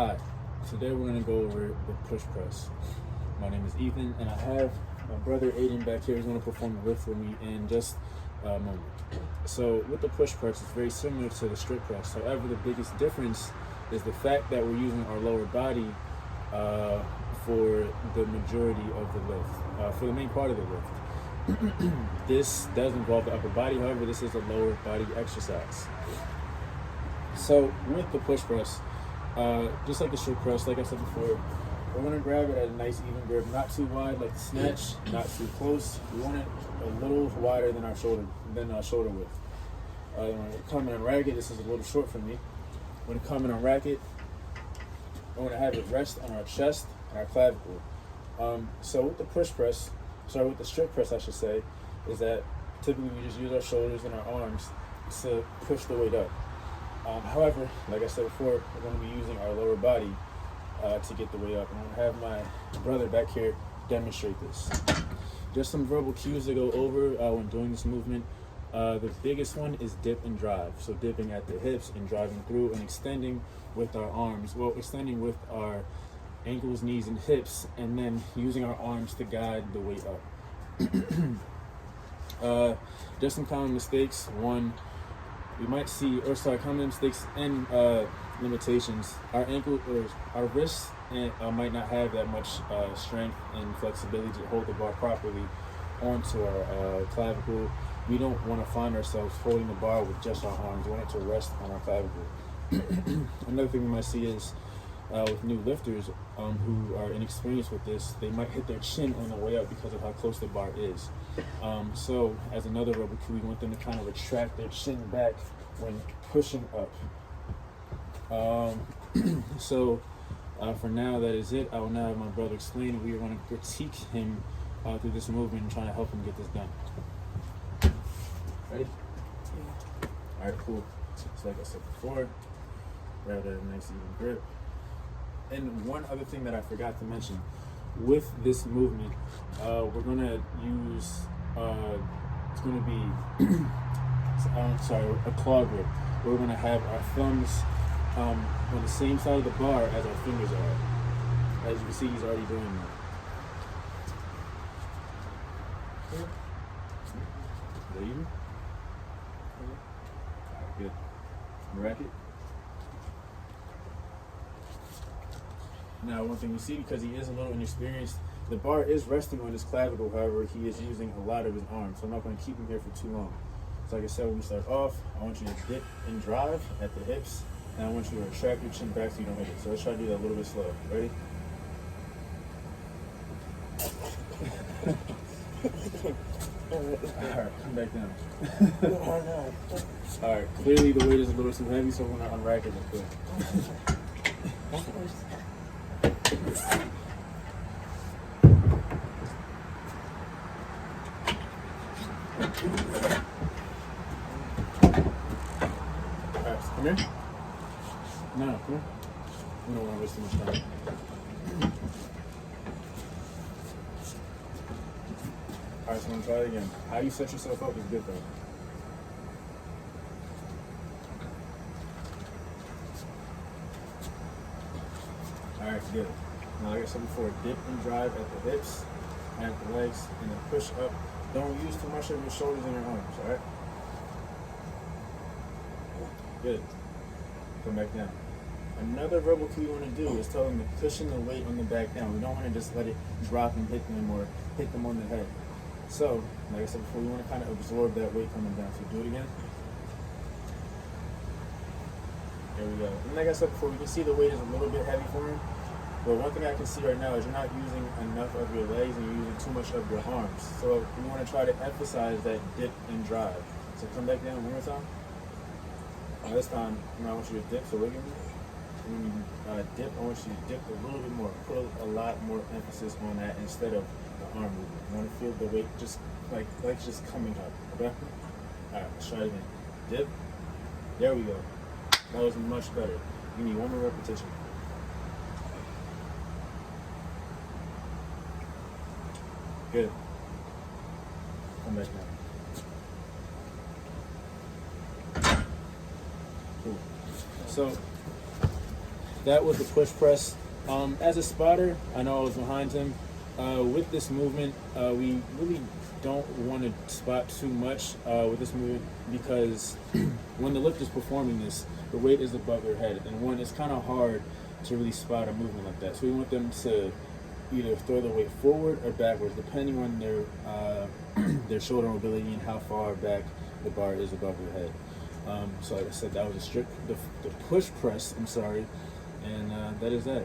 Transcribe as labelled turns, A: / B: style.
A: Hi, today we're going to go over the push press. My name is Ethan, and I have my brother Aiden back here who's going to perform the lift for me in just a moment. So with the push press, it's very similar to the strict press. However, the biggest difference is the fact that we're using our lower body for the majority of the lift, for the main part of the lift. This does involve the upper body, however, this is a lower body exercise. So with the push press, just like the strict press, like I said before, we're going to grab it at a nice even grip, not too wide like the snatch, not too close. We want it a little wider than our shoulder width. When we come in on racket, this is a little short for me. When we come in on racket, I want to have it rest on our chest and our clavicle. So with the with the strict press, I should say, is that typically we just use our shoulders and our arms to push the weight up. However, like I said before, we're going to be using our lower body to get the weight up. I'm going to have my brother back here demonstrate this. Just some verbal cues to go over when doing this movement. The biggest one is dip and drive. So dipping at the hips and driving through and extending with our arms. Well, extending with our ankles, knees, and hips, and then using our arms to guide the weight up. Just some common mistakes. One, we might see, common mistakes and limitations. Our our wrists might not have that much strength and flexibility to hold the bar properly onto our clavicle. We don't want to find ourselves holding the bar with just our arms. We want it to rest on our clavicle. Another thing we might see is with new lifters who are inexperienced with this, they might hit their chin on the way up because of how close the bar is. So as another rubber cue, we want them to kind of retract their chin back when pushing up. For now, that is it. I will now have my brother explain, and we are going to critique him through this movement and trying to help him get this done. Ready? Yeah. All right, cool. So like I said before, grab that nice even grip. And one other thing that I forgot to mention, with this movement, we're going to use, it's going to be, a claw grip. We're going to have our thumbs on the same side of the bar as our fingers are. As you can see, he's already doing that. Is that even? Alright, good. Racket. Now, one thing we see, because he is a little inexperienced, the bar is resting on his clavicle. However, he is using a lot of his arms, so I'm not going to keep him here for too long. So like I said, when we start off, I want you to dip and drive at the hips, and I want you to retract your chin back so you don't hit it. So let's try to do that a little bit slow. Ready? Alright, come back down. Alright, clearly the weight is a little too heavy, so we're going to unrack it real quick. Alright, so come here. No, come here. We don't want to waste too much time. Alright, so I'm going to try it again. How you set yourself up is good though. Alright, good. Now, like I said before, dip and drive at the hips and at the legs, and then push up. Don't use too much of your shoulders and your arms, alright? Good. Come back down. Another verbal cue you want to do is tell them to cushion the weight on the back down. We don't want to just let it drop and hit them or hit them on the head. So, like I said before, we want to kind of absorb that weight coming down. So do it again. There we go. And like I said before, we can see the weight is a little bit heavy for him. But one thing I can see right now is you're not using enough of your legs and you're using too much of your arms. So we want to try to emphasize that dip and drive. So come back down one more time. This time, I want you to dip, so look at me. When you dip, I want you to dip a little bit more. Put a lot more emphasis on that instead of the arm movement. You want to feel the weight just like just coming up, okay? All right, let's try it again. Dip. There we go. That was much better. You need one more repetition. Good. Come back down. Cool. So that was the push press. As a spotter, I know I was behind him. With this movement, we really don't want to spot too much with this movement because when the lift is performing this, the weight is above their head, and one, it's kind of hard to really spot a movement like that. So we want them to either throw the weight forward or backwards, depending on their their shoulder mobility and how far back the bar is above their head. So like I said, that was the push press. I'm sorry, and that is that.